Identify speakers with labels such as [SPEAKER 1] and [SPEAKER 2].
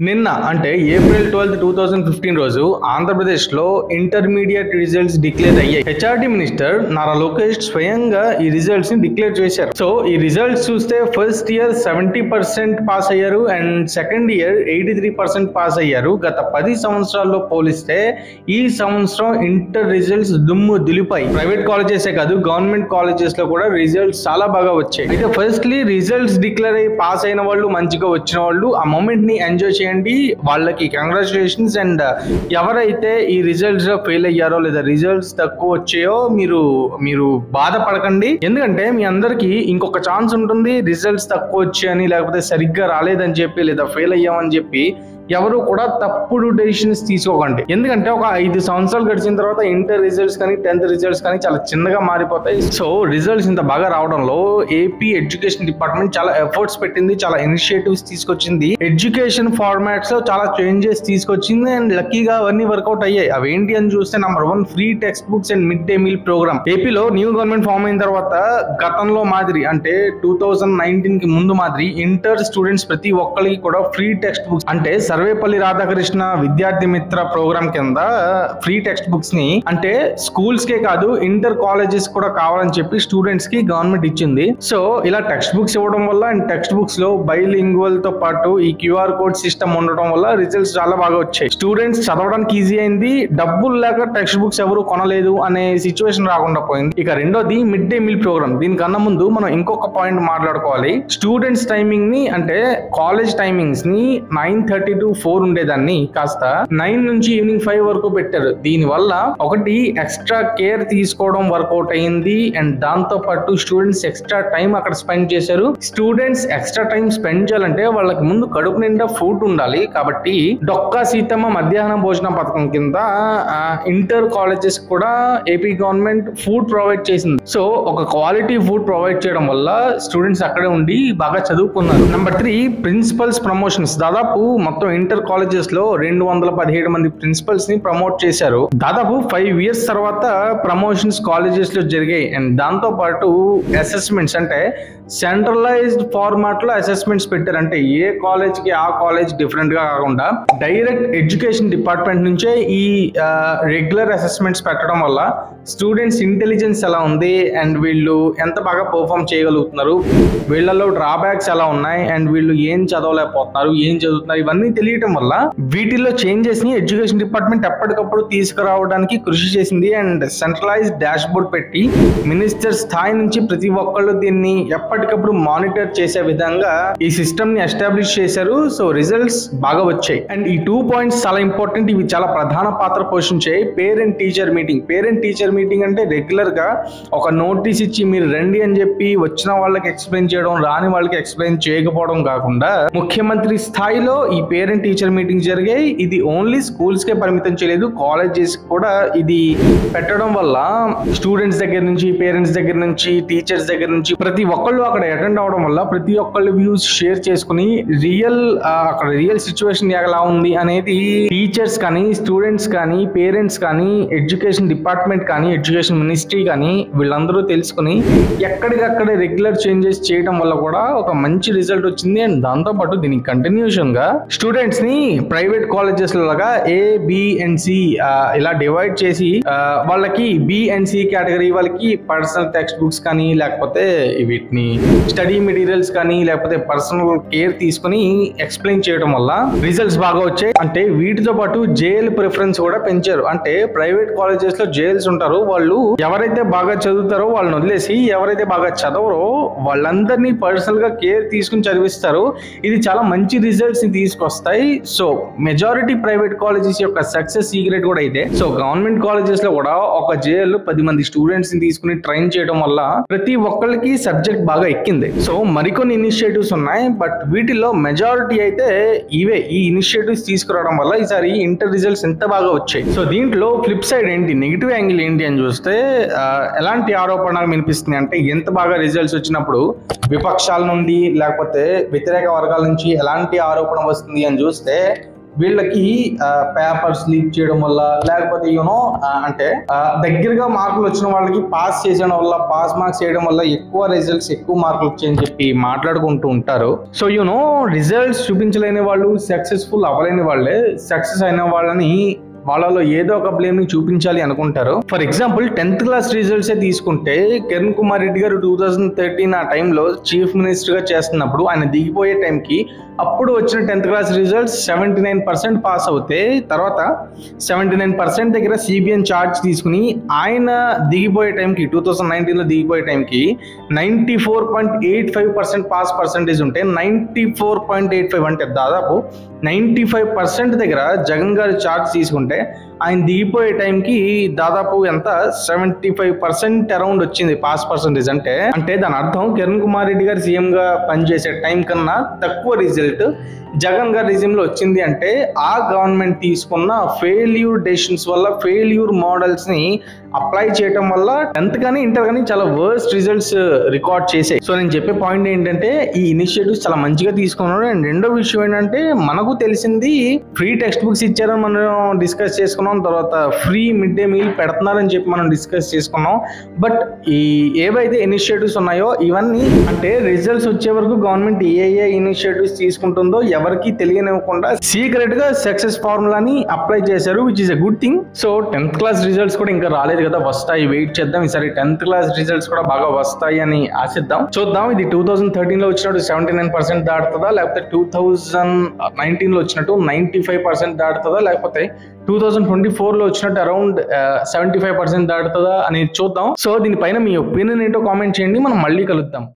[SPEAKER 1] నిన్న అంటే ఏప్రిల్ 12, 2015 రోజు ఆంధ్రప్రదేశ్లో ఇంటర్మీడియట్ రిజల్ట్స్ డిక్లేర్ అయ్యాయి. హెచ్ఆర్డి మినిస్టర్ నారా లోకేష్ స్వయంగా ఈ రిజల్ట్స్ ని డిక్లేర్ చేశారు. సో ఈ రిజల్ట్స్ చూస్తే ఫస్ట్ ఇయర్ 70% పాస్ అయ్యారు అండ్ సెకండ్ ఇయర్ 83% పాస్ అయ్యారు. గత 10 సంవత్సరాల్లో పోలిస్తే ఈ సంవత్సరం ఇంటర్ రిజల్ట్స్ దుమ్ము దులిపాయి. ప్రైవేట్ కాలేజెసే కాదు, గవర్నమెంట్ కాలేజెస్ లో కూడా రిజల్ట్స్ చాలా బాగా వచ్చాయి. అయితే ఫస్ట్లీ రిజల్ట్స్ డిక్లేర్ అయ్యి పాస్ అయిన వాళ్ళు, మంచిగా వచ్చిన వాళ్ళు ఆ మూమెంట్ ని ఎంజాయ్ చేయండి, వాళ్ళకి కంగ్రాచులేషన్స్. అండ్ ఎవరైతే ఈ రిజల్ట్స్ లో ఫెయిల్ అయ్యారో లేదా రిజల్ట్స్ తక్కువ వచ్చాయో మీరు బాధపడకండి. ఎందుకంటే మీ అందరికి ఇంకొక ఛాన్స్ ఉంటుంది. రిజల్ట్స్ తక్కువ వచ్చాయని లేకపోతే సరిగ్గా రాలేదని చెప్పి లేదా ఫెయిల్ అయ్యామని చెప్పి ఎవరు కూడా తప్పుడు డెసిషన్స్ తీసుకోకండి. ఎందుకంటే ఒక 5 సంవత్సరాలు గడిచిన తర్వాత ఇంటర్ రిజల్ట్స్ కానీ 10th రిజల్ట్స్ కానీ చాలా చిన్నగా మారిపోతాయి. సో రిజల్ట్స్ ఇంత బాగా రావడంలో ఏపీ ఎడ్యుకేషన్ డిపార్ట్మెంట్ చాలా ఎఫర్ట్స్ పెట్టింది, చాలా ఇనిషియేటివ్స్ తీసుకొచ్చింది, ఎడ్యుకేషన్ ఫార్మాట్స్ లో చాలా చేంజెస్ తీసుకొచ్చింది అండ్ లక్కీగా అవన్నీ వర్కౌట్ అయ్యాయి. అవేంటి అని చూస్తే number 1 free textbooks and midday meal programme. ఏపీలో న్యూ గవర్నమెంట్ ఫామ్ అయిన తర్వాత గతంలో మాదిరి అంటే 2019 కి ముందు మాదిరి ఇంటర్ స్టూడెంట్స్ ప్రతి ఒక్కరికి కూడా ఫ్రీ టెక్స్ట్ బుక్స్ అంటే సర్వేపల్లి రాధాకృష్ణ విద్యార్థి మిత్ర ప్రోగ్రామ్ కింద ఫ్రీ టెక్స్ట్ బుక్స్ ని అంటే స్కూల్స్ కే కాదు ఇంటర్ కాలేజెస్ కూడా కావాలని చెప్పి స్టూడెంట్స్ కి గవర్నమెంట్ ఇచ్చింది. సో ఇలా టెక్స్ట్ బుక్స్ ఇవ్వడం వల్ల అండ్ టెక్స్ట్ బుక్స్ లో బైలింగ్వల్ తో పాటు ఈ క్యూఆర్ కోడ్ సిస్టమ్ ఉండడం వల్ల రిజల్ట్స్ చాలా బాగా వచ్చాయి. స్టూడెంట్స్ చదవడానికి ఈజీ అయింది, డబ్బులు లేక టెక్స్ట్ బుక్స్ ఎవరు కొనలేదు అనే సిచ్యువేషన్ రాకుండా పోయింది. ఇక రెండోది మిడ్ డే మీల్ ప్రోగ్రామ్. దీనికన్నా ముందు మనం ఇంకొక పాయింట్ మాట్లాడుకోవాలి. స్టూడెంట్స్ టైమింగ్ ని అంటే కాలేజ్ టైమింగ్స్ ని 9:30 to 4 ఉండేదాన్ని కాస్త 9 నుంచి ఈవినింగ్ 5 వరకు పెట్టారు. దీని వల్ల ఒకటి ఎక్స్ట్రా కేర్ తీసుకోవడం వర్కౌట్ అయింది అండ్ దాంతో పాటు స్టూడెంట్స్ ఎక్స్ట్రా టైం అక్కడ స్పెండ్ చేశారు. స్టూడెంట్స్ ఎక్స్ట్రా టైం స్పెండ్ చేయాలంటే వాళ్ళకి ముందు కడుపు నిండా ఫుడ్ ఉండాలి. కాబట్టి డొక్కా సీతమ్మ మధ్యాహ్నం భోజన పథకం కింద ఇంటర్ కాలేజెస్ కూడా ఏపీ గవర్నమెంట్ ఫుడ్ ప్రొవైడ్ చేసింది. సో ఒక క్వాలిటీ ఫుడ్ ప్రొవైడ్ చేయడం వల్ల స్టూడెంట్స్ అక్కడే ఉండి బాగా చదువుకున్నారు. Number 3 principals promotions. దాదాపు మొత్తం ఇంటర్ కాలేజెస్ లో 217 మంది ప్రిన్సిపల్స్ ని ప్రమోట్ చేశారు. దాదాపు 5 years తర్వాత ప్రమోషన్స్ కాలేజెస్ లో జరిగాయి అండ్ దాంతో పాటు అసెస్మెంట్స్ అంటే సెంట్రలైజ్డ్ ఫార్మాట్ లో అసెస్మెంట్స్ పెట్టారు. అంటే ఏ కాలేజ్ కి ఆ కాలేజ్ డిఫరెంట్ గా కాకుండా డైరెక్ట్ ఎడ్యుకేషన్ డిపార్ట్మెంట్ నుంచే ఈ రెగ్యులర్ అసెస్మెంట్స్ పెట్టడం వల్ల స్టూడెంట్స్ ఇంటెలిజెన్స్ ఎలా ఉంది అండ్ వీళ్ళు ఎంత బాగా పర్ఫామ్ చేయగలుగుతున్నారు, వీళ్ళలో డ్రాబ్యాక్స్ ఎలా ఉన్నాయి అండ్ వీళ్ళు ఏం చదవలేకపోతున్నారు, ఏం చదువుతున్నారు, ఇవన్నీ తెలియటం వల్ల వీటిల్లో చేంజెస్ ని ఎడ్యుకేషన్ డిపార్ట్మెంట్ ఎప్పటికప్పుడు తీసుకురావడానికి కృషి చేసింది అండ్ సెంట్రలైజ్డ్ డాష్ బోర్డ్ పెట్టి మినిస్టర్ స్థాయి నుంచి ప్రతి ఒక్కళ్ళు దీన్ని ఎప్పటికప్పుడు మానిటర్ చేసే విధంగా ఈ సిస్టమ్ ని ఎస్టాబ్లిష్ చేశారు. సో రిజల్ట్స్ బాగా వచ్చాయి అండ్ ఈ 2 points చాలా ఇంపార్టెంట్. ఇవి చాలా ప్రధాన పాత్ర పోషించాయి. Parent teacher meeting. Parent teacher meeting అంటే రెగ్యులర్ గా ఒక నోటీస్ ఇచ్చి మీరు రండి అని చెప్పి వచ్చిన వాళ్ళకి ఎక్స్ప్లెయిన్ చేయడం, రాని వాళ్ళకి ఎక్స్ప్లెయిన్ చేయకపోవడం కాకుండా ముఖ్యమంత్రి స్థాయిలో ఈ పేరెంట్ టీచర్ మీటింగ్ జరిగాయి. ఇది ఓన్లీ స్కూల్స్ కే పరిమితం చేయలేదు, కాలేజెస్ కూడా ఇది పెట్టడం వల్ల స్టూడెంట్స్ దగ్గర నుంచి, పేరెంట్స్ దగ్గర నుంచి, టీచర్స్ దగ్గర నుంచి ప్రతి ఒక్కళ్ళు అక్కడ అటెండ్ అవడం వల్ల ప్రతి ఒక్కళ్ళు వ్యూస్ షేర్ చేసుకుని అక్కడ రియల్ సిచ్యువేషన్ ఎలా ఉంది అనేది టీచర్స్ కానీ, స్టూడెంట్స్ కానీ, పేరెంట్స్ కానీ, ఎడ్యుకేషన్ డిపార్ట్మెంట్ కానీ, ఎడ్యుకేషన్ మినిస్ట్రీ కానీ వీళ్ళందరూ తెలుసుకుని ఎక్కడికక్కడ రెగ్యులర్ చేంజెస్ చేయడం వల్ల కూడా ఒక మంచి రిజల్ట్ వచ్చింది. అండ్ దాంతో పాటు దీనికి కంటిన్యూషన్ గా స్టూడెంట్స్ ని ప్రైవేట్ కాలేజెస్ లాగా A, B and C ఇలా డివైడ్ చేసి వాళ్ళకి B and C కేటగిరీ వాళ్ళకి పర్సనల్ టెక్స్ట్ బుక్స్ కానీ లేకపోతే వీటిని స్టడీ మెటీరియల్స్ కానీ లేకపోతే పర్సనల్ కేర్ తీసుకుని ఎక్స్ప్లెయిన్ చేయడం వల్ల రిజల్ట్స్ బాగా వచ్చాయి. అంటే వీటితో పాటు జేఎల్ ప్రిఫరెన్స్ కూడా పెంచారు. అంటే ప్రైవేట్ కాలేజెస్ లో జేఎల్స్ ఉంటారు, వాళ్ళు ఎవరైతే బాగా చదువుతారో వాళ్ళని వదిలేసి ఎవరైతే బాగా చదవరో వాళ్ళందరినీ పర్సనల్ గా కేర్ తీసుకుని చదివిస్తారు. ఇది చాలా మంచి రిజల్ట్స్ ని తీసుకొస్తాయి. సో మెజారిటీ ప్రైవేట్ కాలేజెస్ యొక్క సక్సెస్ సీక్రెట్ కూడా అయితే. సో గవర్నమెంట్ కాలేజెస్ లో కూడా ఒక జేఎల్ 10 మంది స్టూడెంట్స్ ని తీసుకుని ట్రైన్ చేయడం వల్ల ప్రతి ఒక్కరికి సబ్జెక్ట్ బాగా ఎక్కింది. సో మరికొన్ని ఇనిషియేటివ్స్ ఉన్నాయి, బట్ వీటిల్లో మెజారిటీ అయితే ఇవే. ఈ ఇనిషియేటివ్స్ తీసుకురావడం వల్ల ఈసారి ఇంటర్ రిజల్ట్స్ ఎంత బాగా వచ్చాయి. సో దీంట్లో ఫ్లిప్ సైడ్ ఏంటి, నెగిటివ్ యాంగిల్ ఏంటి అని చూస్తే ఎలాంటి ఆరోపణలు వినిపిస్తుంది అంటే ఎంత బాగా రిజల్ట్స్ వచ్చినప్పుడు విపక్షాల నుండి లేకపోతే వ్యతిరేక వర్గాల నుంచి ఎలాంటి ఆరోపణ వస్తుంది అని చూస్తే వీళ్ళకి పేపర్స్ లీక్ చేయడం వల్ల, లేకపోతే యూనో అంటే దగ్గరగా మార్కులు వచ్చిన వాళ్ళకి పాస్ చేసడం వల్ల, పాస్ మార్క్స్ చేయడం వల్ల ఎక్కువ రిజల్ట్స్, ఎక్కువ మార్కులు వచ్చాయని చెప్పి మాట్లాడుకుంటూ ఉంటారు. సో యూనో రిజల్ట్స్ చూపించలేని వాళ్ళు, సక్సెస్ఫుల్ అవ్వలేని వాళ్ళే సక్సెస్ అయిన వాళ్ళని వాళ్ళలో ఏదో ఒక బ్లేమ్ ని చూపించాలి అనుకుంటారు. For example 10th class results తీసుకుంటే కిరణ్ కుమార్ రెడ్డి గారు 2013 ఆ టైంలో చీఫ్ మినిస్టర్ గా చేస్తున్నప్పుడు ఆయన దిగిపోయే టైంకి అప్పుడు వచ్చిన 10th క్లాస్ రిజల్ట్స్ 79% పాస్ అవుతే, తర్వాత 79% దగ్గర సిబిఎన్ చార్జ్ తీసుకుని ఆయన దిగిపోయే టైంకి 2019 లో దిగిపోయే టైంకి 94.85% పాస్ పర్సెంటేజ్ ఉంటే 94.85 అంటే దాదాపు 95% దగ్గర జగన్ గారు చార్జ్ తీసుకుంటే ఆయన దిగిపోయే టైంకి దాదాపు ఎంత 75% అరౌండ్ వచ్చింది పాస్ పర్సెంటేజ్. అంటే దాని అర్థం కిరణ్ కుమార్ రెడ్డి గారు సీఎం గా పనిచేసే టైం కన్నా తక్కువ రిజల్ట్ జగన్ గారి రిజిమ్ లో వచ్చింది. అంటే ఆ గవర్నమెంట్ తీసుకున్న ఫెయిల్యూర్ డెసిషన్స్ వల్ల, ఫెయిల్యూర్ మోడల్స్ ని అప్లై చేయడం వల్ల 10th కానీ ఇంటర్ కానీ చాలా వర్స్ట్ రిజల్ట్స్ రికార్డ్ చేసాయి. సో నేను చెప్పే పాయింట్ ఏంటంటే ఈ ఇనిషియేటివ్స్ చాలా మంచిగా తీసుకున్నాడు. అండ్ రెండో విషయం ఏంటంటే మనకు తెలిసింది ఫ్రీ టెక్స్ట్ బుక్స్ ఇచ్చారని మనం డిస్కస్ చేసుకున్నాం, తర్వాత ఫ్రీ మిడ్ డే మీల్ పెడుతున్నారని చెప్పి మనం డిస్కస్ చేసుకున్నాం. బట్ ఈ ఏవైతే ఇనిషియేటివ్స్ ఉన్నాయో ఇవన్నీ అంటే రిజల్ట్స్ వచ్చే వరకు గవర్నమెంట్ ఏ ఇనిషియేటివ్స్ తీసుకుంటుందో ఎవరికి తెలియనివ్వకుండా సీక్రెట్ గా సక్సెస్ ఫార్ములాని అప్లై చేశారు, which is a good thing. So 10th class results కూడా ఇంకా రాలేదు కదా, వస్తాయి, వెయిట్ చేద్దాం. ఈసారి 10th క్లాస్ రిజల్ట్స్ కూడా బాగా వస్తాయి అని ఆశిద్దాం. చూద్దాం ఇది 2013 లో వచ్చినట్టు 79% దాటుతుందా, లేకపోతే 2019 లో వచ్చినట్టు 95% దాటుతుందా, లేకపోతే 2024 లో వచ్చినట్టు అరౌండ్ 75% దాటుతుందా అని చూద్దాం. సో దీనిపైన మీ ఒపీనియన్ ఏంటో కామెంట్ చేయండి. మనం మళ్ళీ కలుద్దాం.